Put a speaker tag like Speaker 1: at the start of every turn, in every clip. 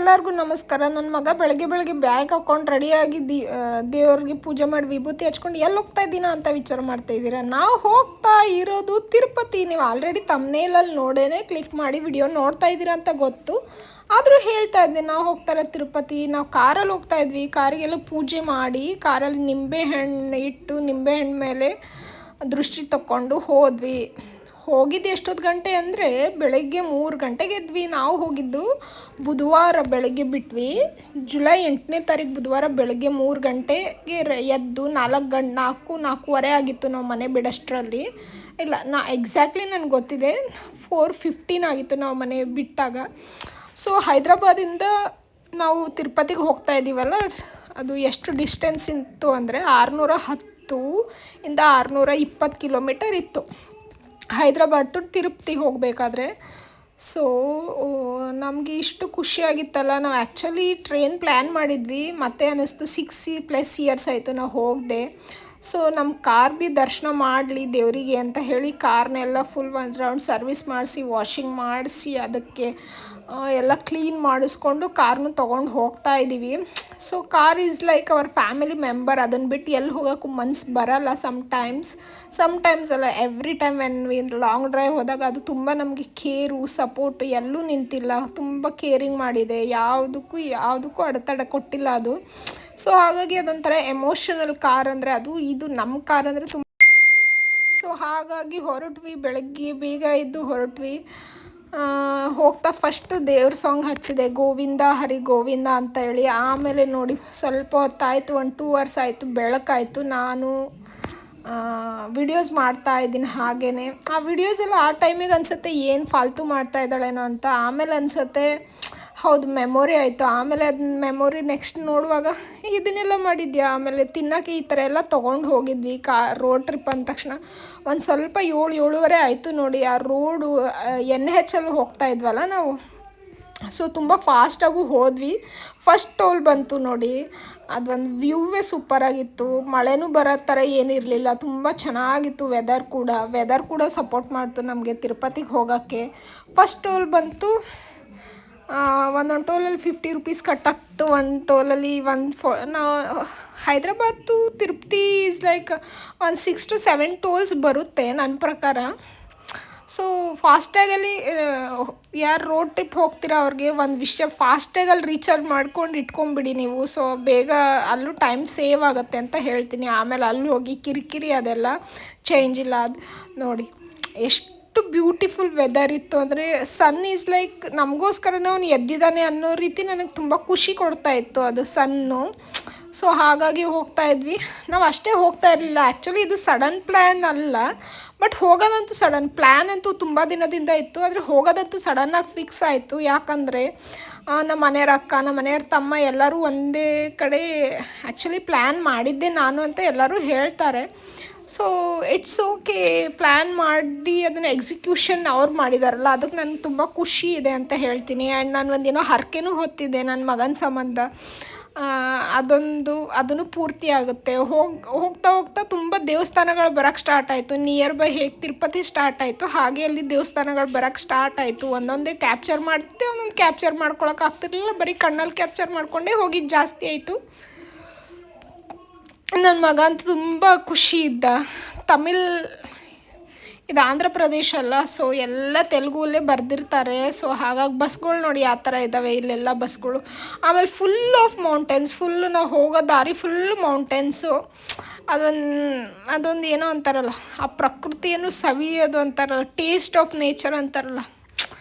Speaker 1: ಎಲ್ಲರಿಗೂ ನಮಸ್ಕಾರ. ನನ್ನ ಮಗ ಬೆಳಗ್ಗೆ ಬ್ಯಾಗ್ ಹಾಕ್ಕೊಂಡು ರೆಡಿಯಾಗಿ ದೇವ್ರಿಗೆ ಪೂಜೆ ಮಾಡಿ ವಿಭೂತಿ ಹಚ್ಕೊಂಡು ಎಲ್ಲಿ ಹೋಗ್ತಾ ಇದ್ದೀನ ಅಂತ ವಿಚಾರ ಮಾಡ್ತಾ ಇದ್ದೀರಾ. ನಾವು ಹೋಗ್ತಾ ಇರೋದು ತಿರುಪತಿ. ನೀವು ಆಲ್ರೆಡಿ ತಮ್ನೇಲಲ್ಲಿ ನೋಡೇನೆ ಕ್ಲಿಕ್ ಮಾಡಿ ವಿಡಿಯೋ ನೋಡ್ತಾ ಇದ್ದೀರಾ ಅಂತ ಗೊತ್ತು. ಆದರೂ ಹೇಳ್ತಾ ಇದ್ದೆ, ನಾವು ಹೋಗ್ತಾ ಇರೋದು ತಿರುಪತಿ. ನಾವು ಕಾರಲ್ಲಿ ಹೋಗ್ತಾ ಇದ್ವಿ. ಕಾರಿಗೆಲ್ಲ ಪೂಜೆ ಮಾಡಿ ಕಾರಲ್ಲಿ ನಿಂಬೆಹಣ್ಣು ಇಟ್ಟು ನಿಂಬೆಹಣ್ಣು ಮೇಲೆ ದೃಷ್ಟಿ ತಗೊಂಡು ಹೋದ್ವಿ. ಹೋಗಿದ್ದು ಎಷ್ಟೊತ್ತು ಗಂಟೆ ಅಂದರೆ ಬೆಳಗ್ಗೆ 3 ಗಂಟೆಗೆ ಎದ್ವಿ. ನಾವು ಹೋಗಿದ್ದು ಬುಧವಾರ ಬೆಳಗ್ಗೆ ಬಿಟ್ವಿ. ಜುಲೈ 8ನೇ ತಾರೀಕು ಬುಧವಾರ ಬೆಳಗ್ಗೆ 3 ಗಂಟೆಗೆ ಎದ್ದು 4:30 ಆಗಿತ್ತು ನಾವು ಮನೆ ಬಿಡೋಷ್ಟರಲ್ಲಿ. ಇಲ್ಲ, ಎಕ್ಸಾಕ್ಟ್ಲಿ ನನಗೆ ಗೊತ್ತಿದೆ 4:15 ಆಗಿತ್ತು ನಾವು ಮನೆ ಬಿಟ್ಟಾಗ. ಸೊ ಹೈದ್ರಾಬಾದಿಂದ ನಾವು ತಿರುಪತಿಗೆ ಹೋಗ್ತಾ ಇದ್ದೀವಲ್ಲ, ಅದು ಎಷ್ಟು ಡಿಸ್ಟೆನ್ಸ್ ಇತ್ತು ಅಂದರೆ 610 ಇಂದ 620 ಕಿಲೋಮೀಟರ್ ಇತ್ತು ಹೈದ್ರಾಬಾದ್ ಟು ತಿರುಪತಿ ಹೋಗಬೇಕಾದ್ರೆ. ಸೊ ನಮಗೆ ಇಷ್ಟು ಖುಷಿಯಾಗಿತ್ತಲ್ಲ. ನಾವು ಆ್ಯಕ್ಚುಲಿ ಟ್ರೈನ್ ಪ್ಲ್ಯಾನ್ ಮಾಡಿದ್ವಿ, ಮತ್ತೆ ಅನ್ನಿಸ್ತು 6+ ಇಯರ್ಸ್ ಆಯಿತು ನಾವು ಹೋಗದೆ. ಸೊ ನಮ್ಮ ಕಾರ್ ದರ್ಶನ ಮಾಡಲಿ ದೇವರಿಗೆ ಅಂತ ಹೇಳಿ ಕಾರ್ನೆಲ್ಲ ಫುಲ್ 1 ರೌಂಡ್ ಸರ್ವಿಸ್ ಮಾಡಿಸಿ ವಾಷಿಂಗ್ ಮಾಡಿಸಿ ಅದಕ್ಕೆ ಎಲ್ಲ ಕ್ಲೀನ್ ಮಾಡಿಸ್ಕೊಂಡು ಕಾರ್ನು ತೊಗೊಂಡು ಹೋಗ್ತಾ ಇದ್ದೀವಿ. So car is like our family member. ಅದನ್ನು ಬಿಟ್ಟು ಎಲ್ಲಿ ಹೋಗೋಕ್ಕೂ ಮನ್ಸು ಬರೋಲ್ಲ. ಸಮ್ಟೈಮ್ಸ್ ಅಲ್ಲ, every time when we long drive ಹೋದಾಗ ಅದು ತುಂಬ ನಮಗೆ ಕೇರು ಸಪೋರ್ಟು ಎಲ್ಲೂ ನಿಂತಿಲ್ಲ. ತುಂಬ ಕೇರಿಂಗ್ ಮಾಡಿದೆ, ಯಾವುದಕ್ಕೂ ಅಡೆತಡೆ ಕೊಟ್ಟಿಲ್ಲ ಅದು. ಸೊ ಹಾಗಾಗಿ ಅದೊಂಥರ ಎಮೋಷನಲ್ ಕಾರ್ ಅಂದರೆ ಇದು ನಮ್ಮ ಕಾರ್ ಅಂದರೆ ತುಂಬ. ಸೊ ಹಾಗಾಗಿ ಹೊರಟ್ವಿ, ಬೆಳಗ್ಗೆ ಬೇಗ ಎದ್ದು ಹೊರಟ್ವಿ. ಹೋಗ್ತಾ ಫಸ್ಟ್ ದೇವ್ರ ಸಾಂಗ್ ಹಚ್ಚಿದೆ, ಗೋವಿಂದ ಹರಿ ಗೋವಿಂದ ಅಂತ ಹೇಳಿ. ಆಮೇಲೆ ನೋಡಿ ಸ್ವಲ್ಪ ಹೊತ್ತಾಯಿತು, 1-2 hours ಆಯಿತು, ಬೆಳಕಾಯಿತು. ನಾನು ವಿಡಿಯೋಸ್ ಮಾಡ್ತಾ ಇದ್ದೀನಿ. ಹಾಗೇ ಆ ವಿಡಿಯೋಸ್ ಎಲ್ಲ ಆ ಟೈಮಿಗೆ ಅನಿಸುತ್ತೆ ಏನು ಫಾಲ್ತು ಮಾಡ್ತಾ ಇದ್ದಾಳೇನೋ ಅಂತ. ಆಮೇಲೆ ಅನಿಸುತ್ತೆ ಹೌದು ಮೆಮೊರಿ ಆಯಿತು. ಆಮೇಲೆ ಅದನ್ನ ಮೆಮೊರಿ ನೆಕ್ಸ್ಟ್ ನೋಡುವಾಗ ಇದನ್ನೆಲ್ಲ ಮಾಡಿದ್ಯಾ. ಆಮೇಲೆ ತಿನ್ನೋಕ್ಕೆ ಈ ಥರ ಎಲ್ಲ ತೊಗೊಂಡು ಹೋಗಿದ್ವಿ. ರೋಡ್ ಟ್ರಿಪ್ ಅಂದ ತಕ್ಷಣ ಒಂದು ಸ್ವಲ್ಪ 7-7:30 ಆಯಿತು ನೋಡಿ. ಆ ರೋಡು NH ಅಲ್ಲಿ ಹೋಗ್ತಾ ಇದ್ವಲ್ಲ ನಾವು. ಸೊ ತುಂಬ ಫಾಸ್ಟಾಗೂ ಹೋದ್ವಿ. ಫಸ್ಟ್ ಟೋಲ್ ಬಂತು ನೋಡಿ, ಅದೊಂದು ವ್ಯೂವೇ ಸೂಪರಾಗಿತ್ತು. ಮಳೆನೂ ಬರೋ ಥರ ಏನಿರಲಿಲ್ಲ, ತುಂಬ ಚೆನ್ನಾಗಿತ್ತು. ವೆದರ್ ಕೂಡ ಸಪೋರ್ಟ್ ಮಾಡ್ತು ನಮಗೆ ತಿರುಪತಿಗೆ ಹೋಗೋಕ್ಕೆ. ಫಸ್ಟ್ ಟೋಲ್ ಬಂತು. ಒಂದೊಂದು ಟೋಲಲ್ಲಿ 50 ರೂಪೀಸ್ ಕಟ್ಟಾಗ್ತು. ಒಂದು ಟೋಲಲ್ಲಿ ನಾವು Hyderabad to Tirupati is like ಒಂದು 6-7 ಟೋಲ್ಸ್ ಬರುತ್ತೆ ನನ್ನ ಪ್ರಕಾರ. ಸೊ ಫಾಸ್ಟ್ಯಾಗಲ್ಲಿ ಯಾರು ರೋಡ್ ಟ್ರಿಪ್ ಹೋಗ್ತೀರಾ ಅವ್ರಿಗೆ ಒಂದು ವಿಷಯ, ಫಾಸ್ಟ್ಯಾಗಲ್ಲಿ ರೀಚಾರ್ಜ್ ಮಾಡ್ಕೊಂಡು ಇಟ್ಕೊಂಬಿಡಿ ನೀವು. ಸೊ ಬೇಗ ಅಲ್ಲೂ ಟೈಮ್ ಸೇವ್ ಆಗುತ್ತೆ ಅಂತ ಹೇಳ್ತೀನಿ. ಆಮೇಲೆ ಅಲ್ಲಿ ಹೋಗಿ ಕಿರಿಕಿರಿ ಅದೆಲ್ಲ ಚೇಂಜ್ ಇಲ್ಲ. ಅದು ನೋಡಿ ಎಷ್ಟು ಬ್ಯೂಟಿಫುಲ್ ವೆದರ್ ಇತ್ತು ಅಂದರೆ, ಸನ್ ಈಸ್ ಲೈಕ್ ನಮಗೋಸ್ಕರನೇ ಅವನು ಎದ್ದಿದ್ದಾನೆ ಅನ್ನೋ ರೀತಿ ನನಗೆ ತುಂಬ ಖುಷಿ ಕೊಡ್ತಾ ಇತ್ತು ಅದು ಸನ್ನು. ಸೊ ಹಾಗಾಗಿ ಹೋಗ್ತಾ ಇದ್ವಿ. ನಾವು ಅಷ್ಟೇ ಹೋಗ್ತಾ ಇರಲಿಲ್ಲ, ಆ್ಯಕ್ಚುಲಿ ಇದು ಸಡನ್ ಪ್ಲ್ಯಾನ್ ಅಲ್ಲ, ಬಟ್ ಹೋಗೋದಂತೂ ಸಡನ್ ಪ್ಲ್ಯಾನ್ ಅಂತೂ ತುಂಬ ದಿನದಿಂದ ಇತ್ತು. ಆದರೆ ಹೋಗೋದಂತೂ ಸಡನ್ನಾಗಿ ಫಿಕ್ಸ್ ಆಯಿತು. ಯಾಕಂದರೆ ನಮ್ಮ ಮನೆಯವ್ರ ಅಕ್ಕ, ನಮ್ಮ ಮನೆಯವ್ರ ತಮ್ಮ ಎಲ್ಲರೂ ಒಂದೇ ಕಡೆ ಆ್ಯಕ್ಚುಲಿ ಪ್ಲ್ಯಾನ್ ಮಾಡಿದ್ದೆ ನಾನು ಅಂತ ಎಲ್ಲರೂ ಹೇಳ್ತಾರೆ. ಸೊ ಇಟ್ಸ್ ಓಕೆ, ಪ್ಲ್ಯಾನ್ ಮಾಡಿ ಅದನ್ನು ಎಕ್ಸಿಕ್ಯೂಷನ್ ಅವ್ರು ಮಾಡಿದಾರಲ್ಲ, ಅದಕ್ಕೆ ನನಗೆ ತುಂಬ ಖುಷಿ ಇದೆ ಅಂತ ಹೇಳ್ತೀನಿ. ಆ್ಯಂಡ್ ನಾನು ಒಂದೇನೋ ಹರಕೆನೂ ಹೊತ್ತಿದ್ದೆ ನನ್ನ ಮಗನ ಸಂಬಂಧ. ಅದನ್ನು ಪೂರ್ತಿ ಆಗುತ್ತೆ. ಹೋಗ್ತಾ ತುಂಬ ದೇವಸ್ಥಾನಗಳು ಬರೋಕ್ಕೆ ಸ್ಟಾರ್ಟ್ ಆಯಿತು. ನಿಯರ್ ಬೈ ಹೇಗೆ ತಿರುಪತಿ ಸ್ಟಾರ್ಟ್ ಆಯಿತು ಹಾಗೆ ಅಲ್ಲಿ ದೇವಸ್ಥಾನಗಳು ಬರೋಕ್ಕೆ ಸ್ಟಾರ್ಟ್ ಆಯಿತು. ಒಂದೊಂದೇ ಕ್ಯಾಪ್ಚರ್ ಮಾಡ್ತಿದ್ದೆ, ಒಂದೊಂದು ಕ್ಯಾಪ್ಚರ್ ಮಾಡ್ಕೊಳಕ್ಕೆ ಆಗ್ತಿರ್ಲಿಲ್ಲ. ಬರೀ ಕಣ್ಣಲ್ಲಿ ಕ್ಯಾಪ್ಚರ್ ಮಾಡಿಕೊಂಡೇ ಹೋಗಿದ್ದು ಜಾಸ್ತಿ ಆಯಿತು. ನನ್ನ ಮಗ ಅಂತೂ ತುಂಬ ಖುಷಿ ಇದ್ದ. ಇದು ಆಂಧ್ರ ಪ್ರದೇಶ ಅಲ್ಲ, ಸೊ ಎಲ್ಲ ತೆಲುಗಲ್ಲೇ ಬರೆದಿರ್ತಾರೆ. ಸೊ ಹಾಗಾಗಿ ಬಸ್ಗಳು ನೋಡಿ ಯಾವ ಥರ ಇದ್ದಾವೆ ಇಲ್ಲೆಲ್ಲ ಬಸ್ಗಳು. ಆಮೇಲೆ ಫುಲ್ ಆಫ್ ಮೌಂಟೇನ್ಸ್, ನಾವು ಹೋಗೋ ದಾರಿ ಫುಲ್ಲು ಮೌಂಟೇನ್ಸು. ಅದೊಂದು ಏನೋ ಅಂತಾರಲ್ಲ, ಆ ಪ್ರಕೃತಿಯನ್ನು ಸವಿಯೋದು ಅಂತಾರಲ್ಲ, ಟೇಸ್ಟ್ ಆಫ್ ನೇಚರ್ ಅಂತಾರಲ್ಲ,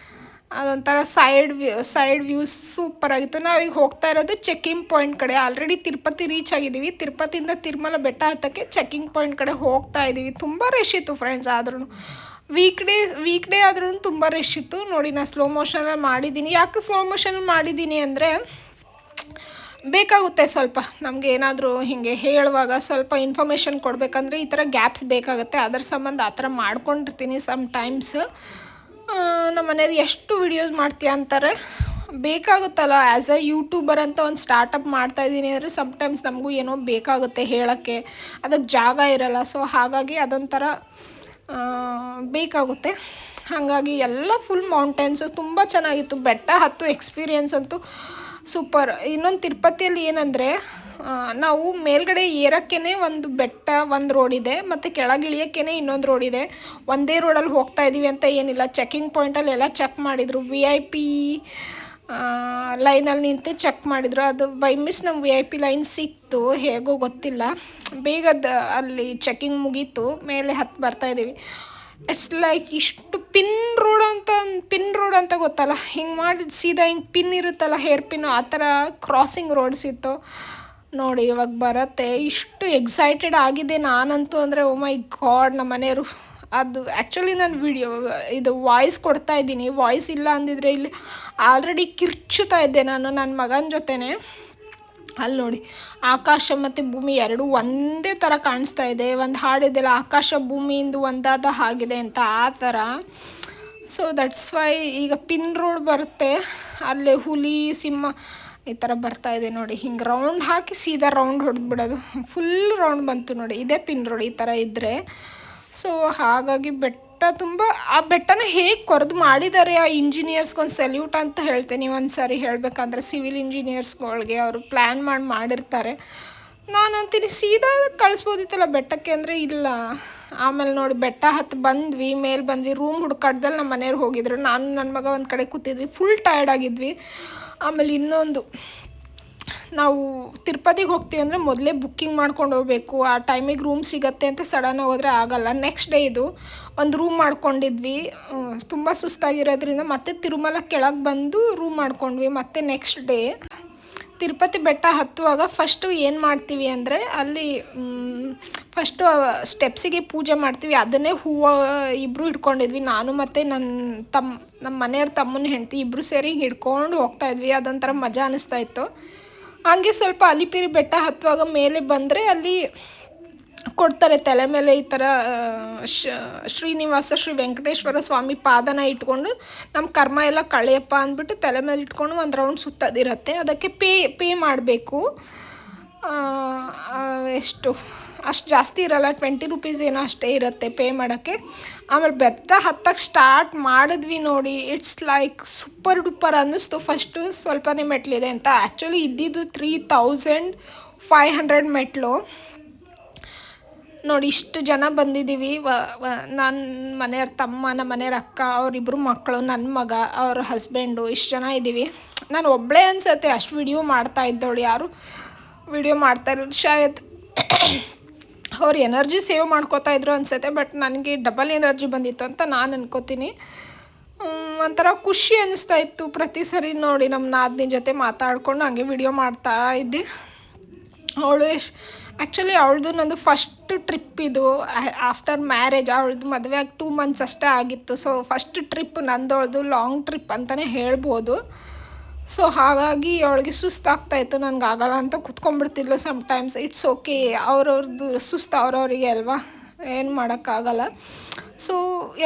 Speaker 1: ಅದೊಂಥರ ಸೈಡ್ ವ್ಯೂಸ್ ಸೂಪರಾಗಿತ್ತು. ನಾವೀಗ ಹೋಗ್ತಾ ಇರೋದು ಚೆಕ್ಕಿಂಗ್ ಪಾಯಿಂಟ್ ಕಡೆ. ಆಲ್ರೆಡಿ ತಿರುಪತಿ ರೀಚ್ ಆಗಿದ್ದೀವಿ. ತಿರುಪತಿಯಿಂದ ತಿರುಮಲ ಬೆಟ್ಟ ಹತ್ತಕ್ಕೆ ಚೆಕ್ಕಿಂಗ್ ಪಾಯಿಂಟ್ ಕಡೆ ಹೋಗ್ತಾ ಇದ್ದೀವಿ. ತುಂಬ ರಶ್ ಇತ್ತು ಫ್ರೆಂಡ್ಸ್. ಆದ್ರೂ ವೀಕ್ ಡೇ ಆದ್ರೂ ತುಂಬ ರಶ್ ಇತ್ತು ನೋಡಿ. ನಾನು ಸ್ಲೋ ಮೋಷನಲ್ಲಿ ಮಾಡಿದ್ದೀನಿ. ಯಾಕೆ ಸ್ಲೋ ಮೋಷನಲ್ಲಿ ಮಾಡಿದ್ದೀನಿ ಅಂದರೆ, ಬೇಕಾಗುತ್ತೆ ಸ್ವಲ್ಪ ನಮಗೆ ಏನಾದರೂ ಹೀಗೆ ಹೇಳುವಾಗ ಸ್ವಲ್ಪ ಇನ್ಫಾರ್ಮೇಷನ್ ಕೊಡಬೇಕಂದ್ರೆ ಈ ಥರ ಗ್ಯಾಪ್ಸ್ ಬೇಕಾಗುತ್ತೆ. ಅದರ ಸಂಬಂಧ ಆ ಥರ ಮಾಡ್ಕೊಂಡಿರ್ತೀನಿ ಟೈಮ್ಸ್. ನಮ್ಮ ಮನೆಯವ್ರು ಎಷ್ಟು ವಿಡಿಯೋಸ್ ಮಾಡ್ತೀಯ ಅಂತಾರೆ. ಬೇಕಾಗುತ್ತಲ್ಲ, ಆ್ಯಸ್ ಅ ಯೂಟ್ಯೂಬರ್ ಅಂತ ಒಂದು ಸ್ಟಾರ್ಟಪ್ ಮಾಡ್ತಾಯಿದ್ದೀನಿ ಅಂದರೆ ಸಮ್ಟೈಮ್ಸ್ ನಮಗೂ ಏನೋ ಬೇಕಾಗುತ್ತೆ ಹೇಳೋಕ್ಕೆ, ಅದಕ್ಕೆ ಜಾಗ ಇರೋಲ್ಲ. ಸೊ ಹಾಗಾಗಿ ಅದೊಂಥರ ಬೇಕಾಗುತ್ತೆ. ಹಾಗಾಗಿ ಎಲ್ಲ ಫುಲ್ ಮೌಂಟೇನ್ಸು ತುಂಬ ಚೆನ್ನಾಗಿತ್ತು. ಬೆಟ್ಟ ಹತ್ತು ಎಕ್ಸ್ಪೀರಿಯೆನ್ಸ್ ಅಂತೂ ಸೂಪರ್. ಇನ್ನೊಂದು ತಿರುಪತಿಯಲ್ಲಿ ಏನಂದರೆ ನಾವು ಮೇಲ್ಗಡೆ ಏರೋಕ್ಕೇ ಒಂದು ಬೆಟ್ಟ, ಒಂದು ರೋಡ್ ಇದೆ, ಮತ್ತು ಕೆಳಗಿಳಿಯೋಕ್ಕೇ ಇನ್ನೊಂದು ರೋಡ್ ಇದೆ. ಒಂದೇ ರೋಡಲ್ಲಿ ಹೋಗ್ತಾ ಇದ್ದೀವಿ ಅಂತ ಏನಿಲ್ಲ. ಚೆಕಿಂಗ್ ಪಾಯಿಂಟಲ್ಲಿ ಎಲ್ಲ ಚೆಕ್ ಮಾಡಿದರು. VIP ಲೈನಲ್ಲಿ ನಿಂತು ಚೆಕ್ ಮಾಡಿದರು. ಅದು ಬೈ ಮಿಸ್ ನಮ್ಮ VIP ಲೈನ್ ಸಿಕ್ತು, ಹೇಗೋ ಗೊತ್ತಿಲ್ಲ. ಬೇಗದ ಅಲ್ಲಿ ಚೆಕಿಂಗ್ ಮುಗೀತು, ಮೇಲೆ ಹತ್ತು ಬರ್ತಾಯಿದ್ದೀವಿ. ಇಟ್ಸ್ ಲೈಕ್ ಇಷ್ಟು ಪಿನ್ ರೋಡ್ ಅಂತ ಗೊತ್ತಲ್ಲ, ಹಿಂಗೆ ಮಾಡಿ ಸೀದಾ ಹಿಂಗೆ ಪಿನ್ ಇರುತ್ತಲ್ಲ, ಹೇರ್ ಪಿನ್ನು, ಆ ಥರ ಕ್ರಾಸಿಂಗ್ ರೋಡ್ಸ್ ಇತ್ತು ನೋಡಿ. ಇವಾಗ ಬರುತ್ತೆ. ಇಷ್ಟು ಎಕ್ಸೈಟೆಡ್ ಆಗಿದೆ ನಾನಂತೂ ಅಂದರೆ, ಓ ಮೈ ಗಾಡ್. ನಮ್ಮ ಮನೆಯವರು ಅದು ಆ್ಯಕ್ಚುಲಿ ನಾನು ಇದು ವಾಯ್ಸ್ ಕೊಡ್ತಾ ಇದ್ದೀನಿ. ವಾಯ್ಸ್ ಇಲ್ಲ ಅಂದಿದ್ರೆ ಇಲ್ಲಿ ಆಲ್ರೆಡಿ ಕಿರ್ಚುತ್ತಾ ಇದ್ದೆ ನಾನು ನನ್ನ ಮಗನ ಜೊತೆನೇ. ಅಲ್ಲಿ ನೋಡಿ, ಆಕಾಶ ಮತ್ತು ಭೂಮಿ ಎರಡೂ ಒಂದೇ ಥರ ಕಾಣಿಸ್ತಾ ಇದೆ. ಒಂದು ಹಾಡಿದೆಲ್ಲ, ಆಕಾಶ ಭೂಮಿಯಿಂದ ಒಂದಾದ ಹಾಗಿದೆ ಅಂತ, ಆ ಥರ. ಸೊ ದಟ್ಸ್ ವೈ ಈಗ ಪಿನ್ ರೋಡ್ ಬರುತ್ತೆ. ಅಲ್ಲೇ ಹುಲಿ, ಸಿಂಹ ಈ ಥರ ಬರ್ತಾ ಇದೆ ನೋಡಿ. ಹಿಂಗೆ ರೌಂಡ್ ಹಾಕಿ ಸೀದಾ ರೌಂಡ್ ಹೊಡೆದ್ಬಿಡೋದು. ಫುಲ್ ರೌಂಡ್ ಬಂತು ನೋಡಿ. ಇದೇ ಪಿನ್ ರೋಡ್ ಈ ಥರ ಇದ್ದರೆ. ಸೊ ಹಾಗಾಗಿ ಬೆಟ್ಟ ತುಂಬ, ಆ ಬೆಟ್ಟನ ಹೇಗೆ ಕೊರೆದು ಮಾಡಿದ್ದಾರೆ ಆ ಇಂಜಿನಿಯರ್ಸ್ಗೊಂದು ಸೆಲ್ಯೂಟ್ ಅಂತ ಹೇಳ್ತೇನೆ. ಒಂದು ಸಾರಿ ಹೇಳಬೇಕಂದ್ರೆ ಸಿವಿಲ್ ಇಂಜಿನಿಯರ್ಸ್ಗಳಿಗೆ ಅವರು ಪ್ಲ್ಯಾನ್ ಮಾಡಿರ್ತಾರೆ. ನಾನು ಅಂತೀನಿ ಸೀದಾ ಕಳಿಸ್ಬೋದಿತ್ತಲ್ಲ ಬೆಟ್ಟಕ್ಕೆ ಅಂದರೆ, ಇಲ್ಲ. ಆಮೇಲೆ ನೋಡಿ ಬೆಟ್ಟ ಹತ್ತು ಬಂದ್ವಿ, ಮೇಲೆ ಬಂದ್ವಿ. ರೂಮ್ ಹುಡ್ಕಾಡ್ದಲ್ಲಿ ನಮ್ಮ ಮನೆಯವ್ರು ಹೋಗಿದ್ರು. ನಾನು ನನ್ನ ಮಗ ಒಂದು ಕಡೆ ಕೂತಿದ್ವಿ, ಫುಲ್ ಟಯರ್ಡ್ ಆಗಿದ್ವಿ. ಆಮೇಲೆ ಇನ್ನೊಂದು, ನಾವು ತಿರುಪತಿಗೆ ಹೋಗ್ತೀವಿ ಅಂದರೆ ಮೊದಲೇ ಬುಕ್ಕಿಂಗ್ ಮಾಡ್ಕೊಂಡು ಹೋಗಬೇಕು. ಆ ಟೈಮಿಗೆ ರೂಮ್ ಸಿಗತ್ತೆ ಅಂತ ಸಡನ್ನಾಗಿ ಹೋದರೆ ಆಗಲ್ಲ. ನೆಕ್ಸ್ಟ್ ಡೇ ಇದು ಒಂದು ರೂಮ್ ಮಾಡ್ಕೊಂಡಿದ್ವಿ. ತುಂಬ ಸುಸ್ತಾಗಿರೋದ್ರಿಂದ ಮತ್ತೆ ತಿರುಮಲ ಕೆಳಗೆ ಬಂದು ರೂಮ್ ಮಾಡ್ಕೊಂಡ್ವಿ. ಮತ್ತು ನೆಕ್ಸ್ಟ್ ಡೇ ತಿರುಪತಿ ಬೆಟ್ಟ ಹತ್ತುವಾಗ ಫಸ್ಟು ಏನು ಮಾಡ್ತೀವಿ ಅಂದರೆ, ಅಲ್ಲಿ ಫಸ್ಟು ಸ್ಟೆಪ್ಸಿಗೆ ಪೂಜೆ ಮಾಡ್ತೀವಿ. ಅದನ್ನೇ ಹೂವು ಇಬ್ಬರು ಹಿಡ್ಕೊಂಡಿದ್ವಿ, ನಾನು ಮತ್ತು ನಮ್ಮ ಮನೆಯವ್ರ ತಮ್ಮನ ಹೆಂಡತಿ ಇಬ್ಬರು ಸೇರಿ ಹಿಡ್ಕೊಂಡು ಹೋಗ್ತಾಯಿದ್ವಿ. ಅದೊಂಥರ ಮಜಾ ಅನ್ನಿಸ್ತಾ ಇತ್ತು. ಹಾಗೆ ಸ್ವಲ್ಪ ಅಲಿಪಿರಿ ಬೆಟ್ಟ ಹತ್ತುವಾಗ ಮೇಲೆ ಬಂದರೆ ಅಲ್ಲಿ ಕೊಡ್ತಾರೆ ತಲೆ ಮೇಲೆ ಈ ಥರ ಶ್ರೀನಿವಾಸ ಶ್ರೀ ವೆಂಕಟೇಶ್ವರ ಸ್ವಾಮಿ ಪಾದನ ಇಟ್ಕೊಂಡು ನಮ್ಮ ಕರ್ಮ ಎಲ್ಲ ಕಳೆಯಪ್ಪ ಅಂದ್ಬಿಟ್ಟು ತಲೆ ಮೇಲೆ ಇಟ್ಕೊಂಡು ಒಂದು ರೌಂಡ್ ಸುತ್ತದಿರುತ್ತೆ. ಅದಕ್ಕೆ ಪೇ ಮಾಡಬೇಕು. ಎಷ್ಟು ಅಷ್ಟು ಜಾಸ್ತಿ ಇರಲ್ಲ, 20 ರೂಪೀಸ್ ಏನೋ ಅಷ್ಟೇ ಇರುತ್ತೆ ಪೇ ಮಾಡೋಕ್ಕೆ. ಆಮೇಲೆ ಬೆಟ್ಟ ಹತ್ತಕ್ಕೆ ಸ್ಟಾರ್ಟ್ ಮಾಡಿದ್ವಿ ನೋಡಿ. ಇಟ್ಸ್ ಲೈಕ್ ಸೂಪರ್ ಡೂಪರ್ ಅನ್ನಿಸ್ತು. ಫಸ್ಟು ಸ್ವಲ್ಪನೇ ಮೆಟ್ಲಿದೆ ಅಂತ. ಆ್ಯಕ್ಚುಲಿ ಇದ್ದಿದ್ದು 3500 ಮೆಟ್ಲು ನೋಡಿ. ಇಷ್ಟು ಜನ ಬಂದಿದ್ದೀವಿ. ನನ್ನ ಮನೆಯವ್ರ ತಮ್ಮ, ನಮ್ಮ ಮನೆಯವ್ರ ಅಕ್ಕ, ಅವರಿಬ್ಬರು ಮಕ್ಕಳು, ನನ್ನ ಮಗ, ಅವ್ರ ಹಸ್ಬೆಂಡು, ಇಷ್ಟು ಜನ ಇದ್ದೀವಿ. ನಾನು ಒಬ್ಬಳೇ ಅನಿಸುತ್ತೆ ಅಷ್ಟು ವಿಡಿಯೋ ಮಾಡ್ತಾ ಇದ್ದವಳು. ಯಾರು ವಿಡಿಯೋ ಮಾಡ್ತಾ ಇರೋದು ಶಾಯದ್ ಅವ್ರು ಎನರ್ಜಿ ಸೇವ್ ಮಾಡ್ಕೋತಾ ಇದ್ರು ಅನಿಸುತ್ತೆ. ಬಟ್ ನನಗೆ ಡಬಲ್ ಎನರ್ಜಿ ಬಂದಿತ್ತು ಅಂತ ನಾನು ಅನ್ಕೋತೀನಿ. ಒಂಥರ ಖುಷಿ ಅನ್ನಿಸ್ತಾ ಇತ್ತು ಪ್ರತಿ ಸರಿ ನೋಡಿ. ನಮ್ಮ ನಾದಿನ ಜೊತೆ ಮಾತಾಡ್ಕೊಂಡು ಹಂಗೆ ವಿಡಿಯೋ ಮಾಡ್ತಾ ಇದ್ದೆ. ಅವಳು ಆ್ಯಕ್ಚುಲಿ ಅವಳದು ನಂದು ಫಸ್ಟ್ ಟ್ರಿಪ್ ಇದು. ಆಫ್ಟರ್ ಮ್ಯಾರೇಜ್, ಅವಳದು ಮದುವೆ ಆಗಿ 2 ಮಂತ್ಸ್ ಅಷ್ಟೇ ಆಗಿತ್ತು. ಸೊ ಫಸ್ಟ್ ಟ್ರಿಪ್ ನಂದವಳದು ಲಾಂಗ್ ಟ್ರಿಪ್ ಅಂತಲೇ ಹೇಳ್ಬೋದು. ಸೊ ಹಾಗಾಗಿ ಅವಳಿಗೆ ಸುಸ್ತಾಗ್ತಾಯಿತ್ತು. ನನಗೆ ಆಗಲ್ಲ ಅಂತ ಕುತ್ಕೊಂಡ್ಬಿಡ್ತಿದ್ಲು ಸಮ್ಟೈಮ್ಸ್. ಇಟ್ಸ್ ಓಕೆ, ಅವ್ರವ್ರದ್ದು ಸುಸ್ತು ಅವ್ರವರಿಗೆ ಅಲ್ವಾ, ಏನು ಮಾಡೋಕ್ಕಾಗಲ್ಲ. ಸೊ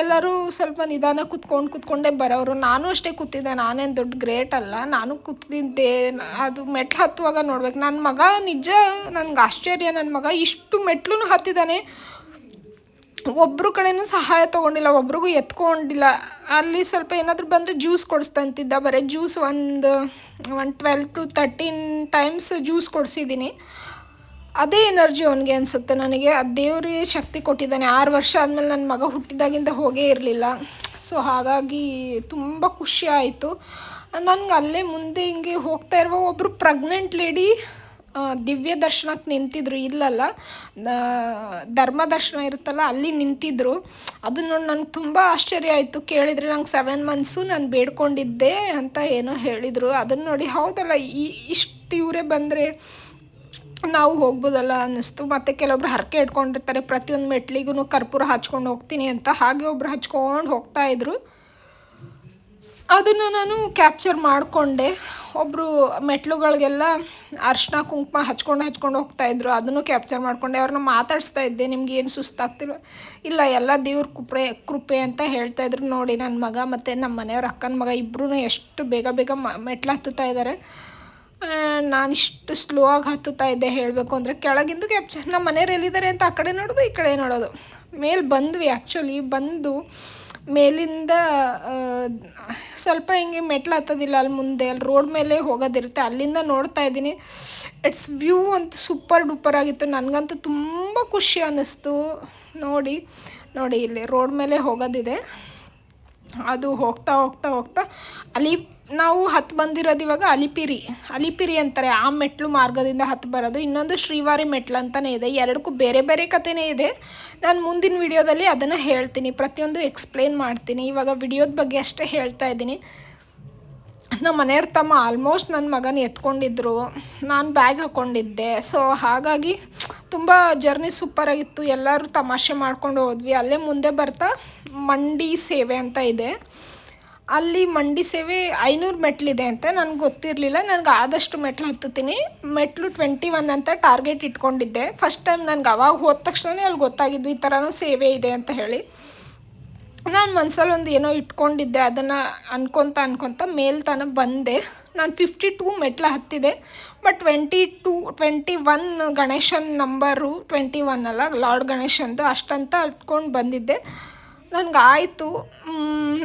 Speaker 1: ಎಲ್ಲರೂ ಸ್ವಲ್ಪ ನಿಧಾನ ಕೂತ್ಕೊಂಡೇ ಬರೋರು. ನಾನು ಅಷ್ಟೇ ಕೂತಿದ್ದೆ, ನಾನೇನು ದೊಡ್ಡ ಗ್ರೇಟ್ ಅಲ್ಲ, ನಾನು ಕೂತಿದ್ದೆ. ಅದು ಮೆಟ್ಲು ಹತ್ತುವಾಗ ನೋಡ್ಬೇಕು. ನನ್ನ ಮಗ ನಿಜ ನನಗೆ ಆಶ್ಚರ್ಯ. ನನ್ನ ಮಗ ಇಷ್ಟು ಮೆಟ್ಲು ಹತ್ತಿದ್ದಾನೆ. ಒಬ್ಬರು ಕಡೆಯೂ ಸಹಾಯ ತೊಗೊಂಡಿಲ್ಲ, ಒಬ್ರಿಗೂ ಎತ್ಕೊಂಡಿಲ್ಲ. ಅಲ್ಲಿ ಸ್ವಲ್ಪ ಏನಾದರೂ ಬಂದರೆ ಜ್ಯೂಸ್ ಕೊಡಿಸ್ತಂತಿದ್ದ. ಬರೀ ಜ್ಯೂಸ್ ಒಂದು 12 to 13 ಟೈಮ್ಸ್ ಜ್ಯೂಸ್ ಕೊಡಿಸಿದ್ದೀನಿ. ಅದೇ ಎನರ್ಜಿ ಅವನಿಗೆ ಅನಿಸುತ್ತೆ ನನಗೆ. ಅದು ದೇವರೇ ಶಕ್ತಿ ಕೊಟ್ಟಿದ್ದಾನೆ. 6 ವರ್ಷ ಆದಮೇಲೆ ನನ್ನ ಮಗ ಹುಟ್ಟಿದಾಗಿಂದ ಹೋಗೇ ಇರಲಿಲ್ಲ. ಸೊ ಹಾಗಾಗಿ ತುಂಬ ಖುಷಿ ಆಯಿತು ನನಗೆ. ಅಲ್ಲೇ ಮುಂದೆ ಹಿಂಗೆ ಹೋಗ್ತಾ ಇರುವ ಒಬ್ಬರು ಪ್ರೆಗ್ನೆಂಟ್ ಲೇಡಿ ದಿವ್ಯ ದರ್ಶನಕ್ಕೆ ನಿಂತಿದ್ರು. ಇಲ್ಲಲ್ಲ, ಧರ್ಮ ದರ್ಶನ ಇರುತ್ತಲ್ಲ ಅಲ್ಲಿ ನಿಂತಿದ್ರು. ಅದನ್ನ ನೋಡಿ ನನಗೆ ತುಂಬ ಆಶ್ಚರ್ಯ ಆಯಿತು. ಕೇಳಿದರೆ ನಂಗೆ 7 ಮಂತ್ಸು ನಾನು ಬೇಡ್ಕೊಂಡಿದ್ದೆ ಅಂತ ಏನೋ ಹೇಳಿದರು. ಅದನ್ನು ನೋಡಿ ಹೌದಲ್ಲ, ಇಷ್ಟು ಇವರೇ ಬಂದರೆ ನಾವು ಹೋಗ್ಬೋದಲ್ಲ ಅನ್ನಿಸ್ತು. ಮತ್ತು ಕೆಲವೊಬ್ರು ಹರಕೆ ಇಟ್ಕೊಂಡಿರ್ತಾರೆ, ಪ್ರತಿಯೊಂದು ಮೆಟ್ಲಿಗೂ ಕರ್ಪೂರ ಹಚ್ಕೊಂಡು ಹೋಗ್ತೀನಿ ಅಂತ. ಹಾಗೆ ಒಬ್ರು ಹಚ್ಕೊಂಡು ಹೋಗ್ತಾಯಿದ್ರು. ಅದನ್ನು ನಾನು ಕ್ಯಾಪ್ಚರ್ ಮಾಡಿಕೊಂಡೆ. ಒಬ್ಬರು ಮೆಟ್ಲುಗಳಿಗೆಲ್ಲ ಅರ್ಶಿನ ಕುಂಕುಮ ಹಚ್ಕೊಂಡು ಹೋಗ್ತಾಯಿದ್ರು. ಅದನ್ನು ಕ್ಯಾಪ್ಚರ್ ಮಾಡಿಕೊಂಡೆ. ಅವ್ರನ್ನ ಮಾತಾಡಿಸ್ತಾ ಇದ್ದೆ, ನಿಮ್ಗೆ ಏನು ಸುಸ್ತಾಗ್ತಿಲ್ಲ? ಇಲ್ಲ, ಎಲ್ಲ ದೇವ್ರ ಕೃಪೆ ಅಂತ ಹೇಳ್ತಾಯಿದ್ರು. ನೋಡಿ ನನ್ನ ಮಗ ಮತ್ತು ನಮ್ಮ ಮನೆಯವ್ರ ಅಕ್ಕನ ಮಗ ಇಬ್ಬರೂ ಎಷ್ಟು ಬೇಗ ಮೆಟ್ಲು ಹತ್ತುತ್ತಾ ಇದ್ದಾರೆ. ನಾನು ಇಷ್ಟು ಸ್ಲೋ ಆಗಿ ಹತ್ತುತ್ತಾ ಇದ್ದೆ ಹೇಳಬೇಕು ಅಂದರೆ. ಕೆಳಗಿಂದು ಕ್ಯಾಪ್ಚರ್, ನಮ್ಮ ಮನೆಯವ್ರು ಎಲ್ಲಿದ್ದಾರೆ ಅಂತ ಆ ಕಡೆ ನೋಡೋದು, ಈ ಕಡೆ ನೋಡೋದು. ಮೇಲೆ ಬಂದ್ವಿ. ಆ್ಯಕ್ಚುಲಿ ಬಂದು ಮೇಲಿಂದ ಸ್ವಲ್ಪ ಹಿಂಗೆ ಮೆಟ್ಲು ಹತ್ತೋದಿಲ್ಲ, ಅಲ್ಲಿ ಮುಂದೆ ಅಲ್ಲಿ ರೋಡ್ ಮೇಲೆ ಹೋಗೋದಿರುತ್ತೆ, ಅಲ್ಲಿಂದ ನೋಡ್ತಾ ಇದ್ದೀನಿ. ಇಟ್ಸ್ ವ್ಯೂ ಅಂತೂ ಸೂಪರ್ ಡೂಪರ್ ಆಗಿತ್ತು. ನನಗಂತೂ ತುಂಬ ಖುಷಿ ಅನ್ನಿಸ್ತು. ನೋಡಿ ಇಲ್ಲಿ ರೋಡ್ ಮೇಲೆ ಹೋಗೋದಿದೆ. ಅದು ಹೋಗ್ತಾ ಹೋಗ್ತಾ ಹೋಗ್ತಾ ನಾವು ಹತ್ತು ಬಂದಿರೋದು ಇವಾಗ ಅಲಿಪಿರಿ ಅಂತಾರೆ ಆ ಮೆಟ್ಲು ಮಾರ್ಗದಿಂದ ಹತ್ತು ಬರೋದು. ಇನ್ನೊಂದು ಶ್ರೀವಾರಿ ಮೆಟ್ಲು ಅಂತಲೇ ಇದೆ. ಎರಡಕ್ಕೂ ಬೇರೆ ಬೇರೆ ಕಥೆನೇ ಇದೆ. ನಾನು ಮುಂದಿನ ವಿಡಿಯೋದಲ್ಲಿ ಅದನ್ನು ಹೇಳ್ತೀನಿ, ಪ್ರತಿಯೊಂದು ಎಕ್ಸ್ಪ್ಲೇನ್ ಮಾಡ್ತೀನಿ. ಇವಾಗ ವಿಡಿಯೋದ ಬಗ್ಗೆ ಅಷ್ಟೇ ಹೇಳ್ತಾ ಇದ್ದೀನಿ. ನಮ್ಮ ಮನೆಯವ್ರ ತಮ್ಮ ಆಲ್ಮೋಸ್ಟ್ ನನ್ನ ಮಗನ ಎತ್ಕೊಂಡಿದ್ರು, ನಾನು ಬ್ಯಾಗ್ ಹಾಕ್ಕೊಂಡಿದ್ದೆ. ಸೊ ಹಾಗಾಗಿ ತುಂಬ ಜರ್ನಿ ಸೂಪರಾಗಿತ್ತು. ಎಲ್ಲರೂ ತಮಾಷೆ ಮಾಡ್ಕೊಂಡು ಹೋದ್ವಿ. ಅಲ್ಲೇ ಮುಂದೆ ಬರ್ತಾ ಮಂಡಿ ಸೇವೆ ಅಂತ ಇದೆ. ಅಲ್ಲಿ ಮಂಡಿ ಸೇವೆ 500 ಮೆಟ್ಲಿದೆ ಅಂತ ನನಗೆ ಗೊತ್ತಿರಲಿಲ್ಲ. ನನಗೆ ಆದಷ್ಟು ಮೆಟ್ಲು ಹತ್ತುತ್ತೀನಿ. ಮೆಟ್ಲು 21 ಅಂತ ಟಾರ್ಗೆಟ್ ಇಟ್ಕೊಂಡಿದ್ದೆ. ಫಸ್ಟ್ ಟೈಮ್ ನನಗೆ ಅವಾಗ ಹೋದ ತಕ್ಷಣವೇ ಅಲ್ಲಿ ಗೊತ್ತಾಗಿದ್ದು ಈ ಥರನೂ ಸೇವೆ ಇದೆ ಅಂತ ಹೇಳಿ. ನಾನು ಮನಸ್ಸಲ್ಲಿ ಒಂದು ಏನೋ ಇಟ್ಕೊಂಡಿದ್ದೆ, ಅದನ್ನು ಅನ್ಕೊತ ಮೇಲ್ತನ ಬಂದೆ. ನಾನು 52 ಮೆಟ್ಲು ಹತ್ತಿದೆ. ಬಟ್ 21 ಗಣೇಶನ ನಂಬರು 21 ಅಲ್ಲ, ಲಾರ್ಡ್ ಗಣೇಶಂದು ಅಷ್ಟಂತ ಹತ್ಕೊಂಡು ಬಂದಿದ್ದೆ. ನನಗಾಯಿತು.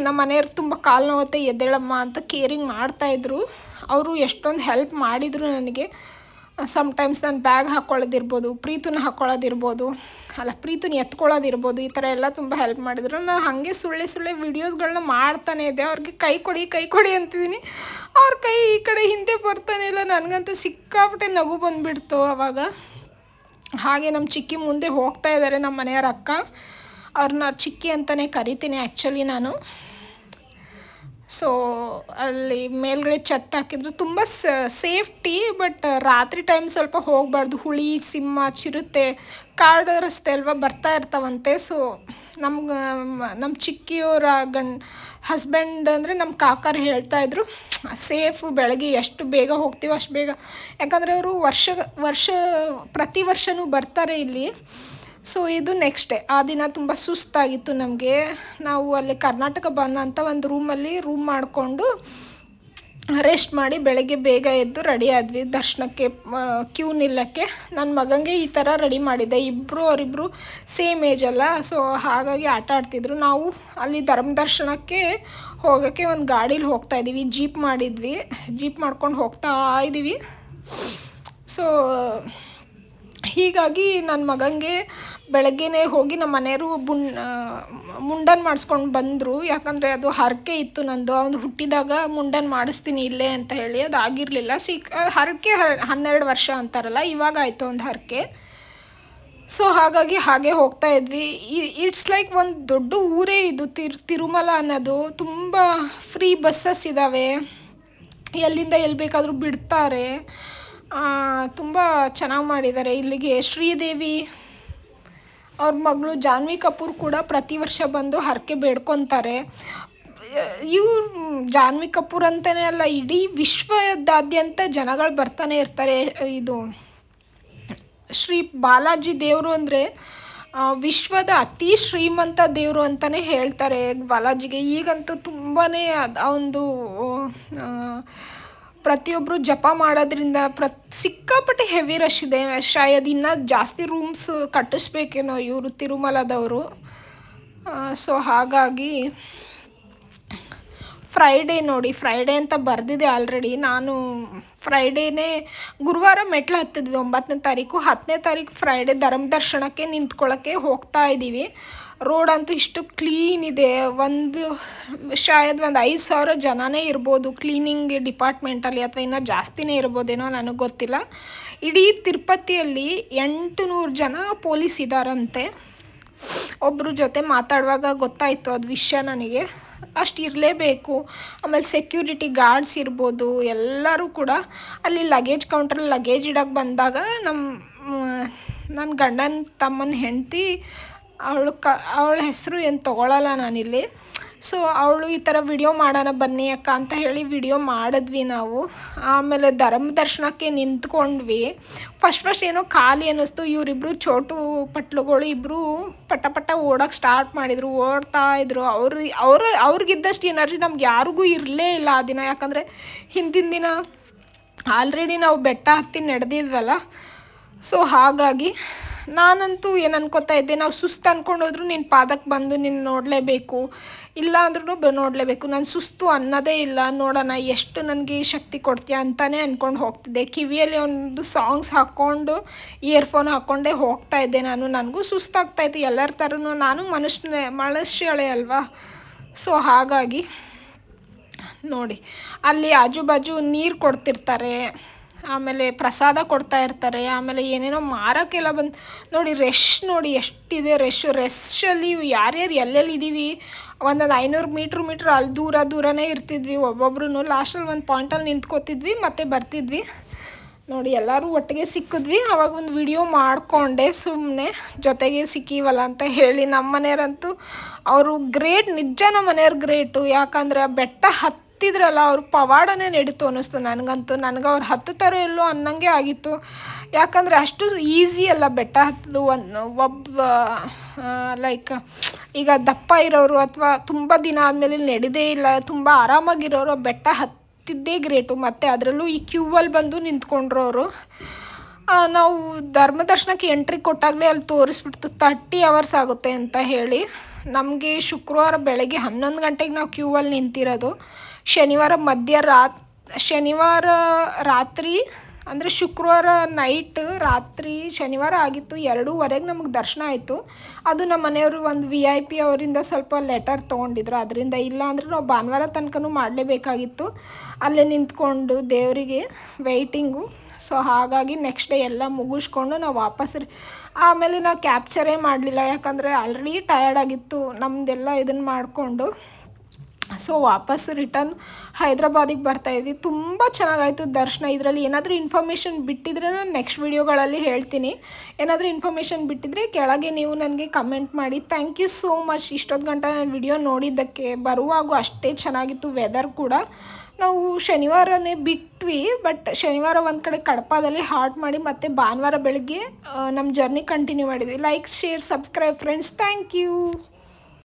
Speaker 1: ನಮ್ಮ ಮನೆಯವ್ರು ತುಂಬ ಕಾಲು ನೋವುತ್ತೆ ಎದ್ದೇಳಮ್ಮ ಅಂತ ಕೇರಿಂಗ್ ಮಾಡ್ತಾಯಿದ್ರು. ಅವರು ಎಷ್ಟೊಂದು ಹೆಲ್ಪ್ ಮಾಡಿದರು ನನಗೆ. ಸಮ್ಟೈಮ್ಸ್ ನಾನು ಬ್ಯಾಗ್ ಹಾಕ್ಕೊಳ್ಳೋದಿರ್ಬೋದು, ಪ್ರೀತುನ ಹಾಕ್ಕೊಳ್ಳೋದಿರ್ಬೋದು, ಪ್ರೀತುನ ಎತ್ಕೊಳ್ಳೋದಿರ್ಬೋದು, ಈ ಥರ ಎಲ್ಲ ತುಂಬ ಹೆಲ್ಪ್ ಮಾಡಿದರು. ನಾನು ಹಾಗೆ ಸುಳ್ಳೆ ವೀಡಿಯೋಸ್ಗಳನ್ನ ಮಾಡ್ತಾನೆ ಇದ್ದೆ. ಅವ್ರಿಗೆ ಕೈ ಕೊಡಿ ಅಂತಿದ್ದೀನಿ. ಅವ್ರ ಕೈ ಈ ಕಡೆ ಹಿಂದೆ ಬರ್ತಾನೆ ಇಲ್ಲ. ನನಗಂತೂ ಸಿಕ್ಕಾಪಟ್ಟೆ ನಗು ಬಂದುಬಿಡ್ತು ಆವಾಗ. ಹಾಗೆ ನಮ್ಮ ಚಿಕ್ಕಿ ಮುಂದೆ ಹೋಗ್ತಾ ಇದ್ದಾರೆ, ನಮ್ಮ ಮನೆಯವ್ರ ಅಕ್ಕ. ಅವ್ರನ್ನ ಚಿಕ್ಕಿ ಅಂತಲೇ ಕರಿತೀನಿ ಆ್ಯಕ್ಚುಲಿ ನಾನು. ಸೊ ಅಲ್ಲಿ ಮೇಲ್ಗಡೆ ಛತ್ ಹಾಕಿದ್ರು, ತುಂಬ ಸೇಫ್ಟಿ. ಬಟ್ ರಾತ್ರಿ ಟೈಮ್ ಸ್ವಲ್ಪ ಹೋಗಬಾರ್ದು. ಹುಳಿ, ಸಿಂಹ, ಚಿರತೆ, ಕಾಡು ರಸ್ತೆ ಅಲ್ವಾ, ಬರ್ತಾ ಇರ್ತಾವಂತೆ. ಸೊ ನಮ್ಮ ಚಿಕ್ಕಿಯವರ ಹಸ್ಬೆಂಡ್ ಅಂದರೆ ನಮ್ಮ ಕಾಕರು ಹೇಳ್ತಾಯಿದ್ರು, ಸೇಫು, ಬೆಳಗ್ಗೆ ಎಷ್ಟು ಬೇಗ ಹೋಗ್ತೀವೋ ಅಷ್ಟು ಬೇಗ. ಯಾಕಂದರೆ ಅವರು ಪ್ರತಿ ವರ್ಷವೂ ಬರ್ತಾರೆ ಇಲ್ಲಿ. ಸೊ ಇದು ನೆಕ್ಸ್ಟ್ ಡೇ. ಆ ದಿನ ತುಂಬ ಸುಸ್ತಾಗಿತ್ತು ನಮಗೆ. ನಾವು ಅಲ್ಲಿ ಕರ್ನಾಟಕ ಭವನ ಅಂತ ಒಂದು ರೂಮ್ ಮಾಡಿಕೊಂಡು ರೆಸ್ಟ್ ಮಾಡಿ ಬೆಳಗ್ಗೆ ಬೇಗ ಎದ್ದು ರೆಡಿ ಆದ್ವಿ ದರ್ಶನಕ್ಕೆ, ಕ್ಯೂ ನಿಲ್ಲಕ್ಕೆ. ನನ್ನ ಮಗನಿಗೆ ಈ ಥರ ರೆಡಿ ಮಾಡಿದ್ದೆ. ಅವರಿಬ್ಬರು ಸೇಮ್ ಏಜ್ ಅಲ್ಲ. ಸೊ ಹಾಗಾಗಿ ಆಟ ಆಡ್ತಿದ್ರು. ನಾವು ಅಲ್ಲಿ ದರ್ಶನಕ್ಕೆ ಹೋಗೋಕ್ಕೆ ಒಂದು ಗಾಡೀಲಿ ಹೋಗ್ತಾಯಿದ್ದೀವಿ. ಜೀಪ್ ಮಾಡಿದ್ವಿ. ಜೀಪ್ ಮಾಡ್ಕೊಂಡು ಹೋಗ್ತಾ ಇದ್ದೀವಿ. ಸೊ ಹೀಗಾಗಿ ನನ್ನ ಮಗನಿಗೆ ಬೆಳಗ್ಗೆನೇ ಹೋಗಿ ನಮ್ಮ ಮನೆಯವರು ಮುಂಡನ್ ಮಾಡಿಸ್ಕೊಂಡು ಬಂದರು. ಯಾಕಂದರೆ ಅದು ಹರಕೆ ಇತ್ತು ನಂದು. ಅವನು ಹುಟ್ಟಿದಾಗ ಮುಂಡನ್ ಮಾಡಿಸ್ತೀನಿ ಇಲ್ಲೇ ಅಂತ ಹೇಳಿ. ಅದು ಆಗಿರಲಿಲ್ಲ. ಹರಕೆ 12 ವರ್ಷ ಅಂತಾರಲ್ಲ, ಇವಾಗ ಆಯಿತು ಒಂದು ಹರಕೆ. ಸೊ ಹಾಗಾಗಿ ಹಾಗೆ ಹೋಗ್ತಾ ಇದ್ವಿ. ಇಟ್ಸ್ ಲೈಕ್ ಒಂದು ದೊಡ್ಡ ಊರೇ ಇದು ತಿರುಮಲ ಅನ್ನೋದು. ತುಂಬ ಫ್ರೀ ಬಸ್ಸಸ್ ಇದ್ದಾವೆ, ಎಲ್ಲಿಂದ ಎಲ್ಲಿ ಬೇಕಾದರೂ ಬಿಡ್ತಾರೆ. ತುಂಬ ಚೆನ್ನಾಗಿ ಮಾಡಿದ್ದಾರೆ. ಇಲ್ಲಿಗೆ ಶ್ರೀದೇವಿ ಅವ್ರ ಮಗಳು ಜಾನ್ವಿ ಕಪೂರ್ ಕೂಡ ಪ್ರತಿ ವರ್ಷ ಬಂದು ಹರಕೆ ಬೇಡ್ಕೊತಾರೆ. ಜಾನ್ವಿ ಕಪೂರ್ ಅಂತಲೇ ಅಲ್ಲ, ಇಡೀ ವಿಶ್ವದಾದ್ಯಂತ ಜನಗಳು ಬರ್ತಾನೆ ಇರ್ತಾರೆ. ಇದು ಶ್ರೀ ಬಾಲಾಜಿ ದೇವರು ಅಂದರೆ ವಿಶ್ವದ ಅತಿ ಶ್ರೀಮಂತ ದೇವರು ಅಂತಲೇ ಹೇಳ್ತಾರೆ ಬಾಲಾಜಿಗೆ. ಈಗಂತೂ ತುಂಬಾ ಒಂದು ಪ್ರತಿಯೊಬ್ಬರು ಜಪ ಮಾಡೋದ್ರಿಂದ ಸಿಕ್ಕಾಪಟ್ಟೆ ಹೆವಿ ರಶ್ ಇದೆ. ಶಾಯದ್ ಇನ್ನೂ ಜಾಸ್ತಿ ರೂಮ್ಸ್ ಕಟ್ಟಿಸ್ಬೇಕೇನೋ ಇವರು ತಿರುಮಲದವರು. ಸೊ ಹಾಗಾಗಿ ಫ್ರೈಡೇ ನೋಡಿ, ಫ್ರೈಡೇ ಅಂತ ಬರೆದಿದೆ ಆಲ್ರೆಡಿ. ನಾನು ಫ್ರೈಡೇನೇ ಗುರುವಾರ ಮೆಟ್ಲು ಹತ್ತಿದ್ವಿ 9ನೇ ತಾರೀಕು. 10ನೇ ತಾರೀಕು ಫ್ರೈಡೇ ದರ್ಶನಕ್ಕೆ ನಿಂತ್ಕೊಳ್ಳೋಕ್ಕೆ ಹೋಗ್ತಾ ಇದ್ದೀವಿ. ರೋಡ್ ಅಂತೂ ಇಷ್ಟು ಕ್ಲೀನ್ ಇದೆ. ಶಾಯದ್ ಒಂದು 5,000 ಜನನೇ ಇರ್ಬೋದು ಕ್ಲೀನಿಂಗ್ ಡಿಪಾರ್ಟ್ಮೆಂಟಲ್ಲಿ, ಅಥವಾ ಇನ್ನೂ ಜಾಸ್ತಿನೇ ಇರ್ಬೋದೇನೋ, ನನಗೆ ಗೊತ್ತಿಲ್ಲ. ಇಡೀ ತಿರುಪತಿಯಲ್ಲಿ 800 ಜನ ಪೊಲೀಸ್ ಇದ್ದಾರಂತೆ. ಒಬ್ಬರ ಜೊತೆ ಮಾತಾಡುವಾಗ ಗೊತ್ತಾಯಿತು ಅದು ವಿಷಯ ನನಗೆ. ಅಷ್ಟು ಇರಲೇಬೇಕು. ಆಮೇಲೆ ಸೆಕ್ಯೂರಿಟಿ ಗಾರ್ಡ್ಸ್ ಇರ್ಬೋದು, ಎಲ್ಲರೂ ಕೂಡ. ಅಲ್ಲಿ ಲಗೇಜ್ ಕೌಂಟ್ರಲ್ಲಿ ಲಗೇಜ್ ಇಡೋಕ್ಕೆ ಬಂದಾಗ ನನ್ನ ಗಂಡನ ತಮ್ಮನ ಹೆಂಡತಿ, ಅವಳ ಹೆಸರು ಏನು ತೊಗೊಳಲ್ಲ ನಾನಿಲ್ಲಿ. ಸೊ ಅವಳು ಈ ಥರ ವಿಡಿಯೋ ಮಾಡೋಣ ಬನ್ನಿ ಅಕ್ಕ ಅಂತ ಹೇಳಿ ವಿಡಿಯೋ ಮಾಡಿದ್ವಿ ನಾವು. ಆಮೇಲೆ ದರ್ಶನಕ್ಕೆ ನಿಂತ್ಕೊಂಡ್ವಿ. ಫಸ್ಟ್ ಏನೋ ಖಾಲಿ ಅನ್ನಿಸ್ತು. ಇವರಿಬ್ಬರು ಚೋಟು ಪಟ್ಲುಗಳು ಇಬ್ಬರು ಪಟ ಓಡೋಕ್ಕೆ ಸ್ಟಾರ್ಟ್ ಮಾಡಿದರು, ಓಡ್ತಾಯಿದ್ರು. ಅವ್ರಿಗಿದ್ದಷ್ಟು ಎನರ್ಜಿ ನಮ್ಗೆ ಯಾರಿಗೂ ಇರಲೇ ಇಲ್ಲ ಆ ದಿನ. ಯಾಕಂದರೆ ಹಿಂದಿನ ದಿನ ಆಲ್ರೆಡಿ ನಾವು ಬೆಟ್ಟ ಹತ್ತಿ ನಡೆದಿದ್ವಲ್ಲ. ಸೊ ಹಾಗಾಗಿ ನಾನಂತೂ ಏನು ಅನ್ಕೋತಾ ಇದ್ದೆ, ನಾವು ಸುಸ್ತು ಅಂದ್ಕೊಂಡೋದ್ರು ನಿನ್ನ ಪಾದಕ್ಕೆ ಬಂದು ನಿನ್ನ ನೋಡಲೇಬೇಕು, ಇಲ್ಲ ಅಂದ್ರೂ ನೋಡಲೇಬೇಕು. ನಾನು ಸುಸ್ತು ಅನ್ನೋದೇ ಇಲ್ಲ, ನೋಡೋಣ ಎಷ್ಟು ನನಗೆ ಶಕ್ತಿ ಕೊಡ್ತೀಯ ಅಂತಲೇ ಅಂದ್ಕೊಂಡು ಹೋಗ್ತಿದ್ದೆ. ಕಿವಿಯಲ್ಲಿ ಒಂದು ಸಾಂಗ್ಸ್ ಹಾಕ್ಕೊಂಡು ಇಯರ್ಫೋನ್ ಹಾಕ್ಕೊಂಡೇ ಹೋಗ್ತಾ ಇದ್ದೆ ನಾನು. ನನಗೂ ಸುಸ್ತಾಗ್ತಾಯಿತ್ತು ಎಲ್ಲರ ಥರನೂ, ನಾನು ಮನುಷ್ಯಳೆ ಅಲ್ವಾ. ಸೊ ಹಾಗಾಗಿ ನೋಡಿ, ಅಲ್ಲಿ ಆಜು ಬಾಜು ನೀರು ಕೊಡ್ತಿರ್ತಾರೆ, ಆಮೇಲೆ ಪ್ರಸಾದ ಕೊಡ್ತಾ ಇರ್ತಾರೆ, ಆಮೇಲೆ ಏನೇನೋ ಮಾರೋಕ್ಕೆಲ್ಲ ಬಂದು ನೋಡಿ. ನೋಡಿ ಎಷ್ಟಿದೆ ರಶ್ಶಲ್ಲಿ ಯಾರ್ಯಾರು ಎಲ್ಲೆಲ್ಲಿದ್ದೀವಿ. ಒಂದೊಂದು 500 ಮೀಟ್ರ್ ಅಲ್ಲಿ ದೂರನೇ ಇರ್ತಿದ್ವಿ ಒಬ್ಬೊಬ್ರು. ಲಾಸ್ಟಲ್ಲಿ ಒಂದು ಪಾಯಿಂಟಲ್ಲಿ ನಿಂತ್ಕೋತಿದ್ವಿ ಮತ್ತು ಬರ್ತಿದ್ವಿ. ನೋಡಿ ಎಲ್ಲರೂ ಒಟ್ಟಿಗೆ ಸಿಕ್ಕಿದ್ವಿ. ಆವಾಗ ಒಂದು ವಿಡಿಯೋ ಮಾಡಿಕೊಂಡೆ ಸುಮ್ಮನೆ, ಜೊತೆಗೆ ಸಿಕ್ಕೀವಲ್ಲ ಅಂತ ಹೇಳಿ. ನಮ್ಮ ಮನೆಯವರಂತೂ ಅವರು ಗ್ರೇಟ್, ನಿಜ ನಮ್ಮ ಮನೆಯವ್ರು ಗ್ರೇಟು. ಯಾಕಂದರೆ ಆ ಬೆಟ್ಟ ಹತ್ತಿದ್ರಲ್ಲ, ಅವ್ರ ಪವಾಡನೇ ನಡೀತು ಅನ್ನಿಸ್ತು ನನಗಂತೂ. ನನಗೆ ಅವ್ರು ಹತ್ತುತ್ತಾರೋ ಎಲ್ಲೋ ಅನ್ನಂಗೆ ಆಗಿತ್ತು. ಯಾಕಂದರೆ ಅಷ್ಟು ಈಸಿ ಅಲ್ಲ ಬೆಟ್ಟ ಹತ್ತೋದು. ಒಬ್ಬ ಲೈಕ್ ಈಗ ದಪ್ಪ ಇರೋರು ಅಥವಾ ತುಂಬ ದಿನ ಆದಮೇಲೆ ನಡೆದೇ ಇಲ್ಲ, ತುಂಬ ಆರಾಮಾಗಿರೋರು ಬೆಟ್ಟ ಹತ್ತಿದ್ದೇ ಗ್ರೇಟು. ಮತ್ತು ಅದರಲ್ಲೂ ಈ ಕ್ಯೂವಲ್ಲಿ ಬಂದು ನಿಂತ್ಕೊಂಡ್ರವರು. ನಾವು ಧರ್ಮದರ್ಶನಕ್ಕೆ ಎಂಟ್ರಿ ಕೊಟ್ಟಾಗಲೇ ಅಲ್ಲಿ ತೋರಿಸ್ಬಿಡ್ತು 30 hours ಆಗುತ್ತೆ ಅಂತ ಹೇಳಿ. ನಮಗೆ ಶುಕ್ರವಾರ ಬೆಳಗ್ಗೆ 11 ಗಂಟೆಗೆ ನಾವು ಕ್ಯೂವಲ್ಲಿ ನಿಂತಿರೋದು. ಶನಿವಾರ ರಾತ್ರಿ ಅಂದರೆ ಶುಕ್ರವಾರ ನೈಟ್ ರಾತ್ರಿ ಶನಿವಾರ ಆಗಿತ್ತು 2:15 ನಮಗೆ ದರ್ಶನ ಆಯಿತು. ಅದು ನಮ್ಮ ಮನೆಯವರು ಒಂದು VIP ಅವರಿಂದ ಸ್ವಲ್ಪ ಲೆಟರ್ ತೊಗೊಂಡಿದ್ರು, ಅದರಿಂದ. ಇಲ್ಲ ಅಂದರೆ ನಾವು ಭಾನುವಾರ ತನಕನೂ ಮಾಡಲೇಬೇಕಾಗಿತ್ತು ಅಲ್ಲೇ ನಿಂತ್ಕೊಂಡು ದೇವರಿಗೆ ವೆಯ್ಟಿಂಗು. ಸೊ ಹಾಗಾಗಿ ನೆಕ್ಸ್ಟ್ ಡೇ ಎಲ್ಲ ಮುಗಿಸ್ಕೊಂಡು ನಾವು ಆಮೇಲೆ ನಾವು ಕ್ಯಾಪ್ಚರೇ ಮಾಡಲಿಲ್ಲ, ಯಾಕಂದರೆ ಆಲ್ರೆಡಿ ಟಯರ್ಡ್ ಆಗಿತ್ತು ನಮ್ಮದೆಲ್ಲ ಇದನ್ನು ಮಾಡಿಕೊಂಡು. ಸೊ ವಾಪಸ್ ರಿಟರ್ನ್ ಹೈದ್ರಾಬಾದಿಗೆ ಬರ್ತಾಯಿದ್ವಿ. ತುಂಬ ಚೆನ್ನಾಗಾಯಿತು ದರ್ಶನ. ಇದರಲ್ಲಿ ಏನಾದರೂ ಇನ್ಫಾರ್ಮೇಷನ್ ಬಿಟ್ಟಿದ್ರೆ ನಾನು ನೆಕ್ಸ್ಟ್ ವೀಡಿಯೋಗಳಲ್ಲಿ ಹೇಳ್ತೀನಿ. ಏನಾದರೂ ಇನ್ಫಾರ್ಮೇಷನ್ ಬಿಟ್ಟಿದ್ರೆ ಕೆಳಗೆ ನೀವು ನನಗೆ ಕಮೆಂಟ್ ಮಾಡಿ. ಥ್ಯಾಂಕ್ ಯು ಸೋ ಮಚ್ ಇಷ್ಟೊತ್ತು ಗಂಟೆ ನಾನು ವಿಡಿಯೋ ನೋಡಿದ್ದಕ್ಕೆ. ಬರುವಾಗೂ ಅಷ್ಟೇ ಚೆನ್ನಾಗಿತ್ತು ವೆದರ್ ಕೂಡ. ನಾವು ಶನಿವಾರನೇ ಬಿಟ್ವಿ, ಬಟ್ ಶನಿವಾರ ಒಂದು ಕಡೆ ಕಡಪದಲ್ಲಿ ಹಾಲ್ಟ್ ಮಾಡಿ ಮತ್ತೆ ಭಾನುವಾರ ಬೆಳಗ್ಗೆ ನಮ್ಮ ಜರ್ನಿ ಕಂಟಿನ್ಯೂ ಮಾಡಿದ್ವಿ. Like, share, subscribe friends. Thank you.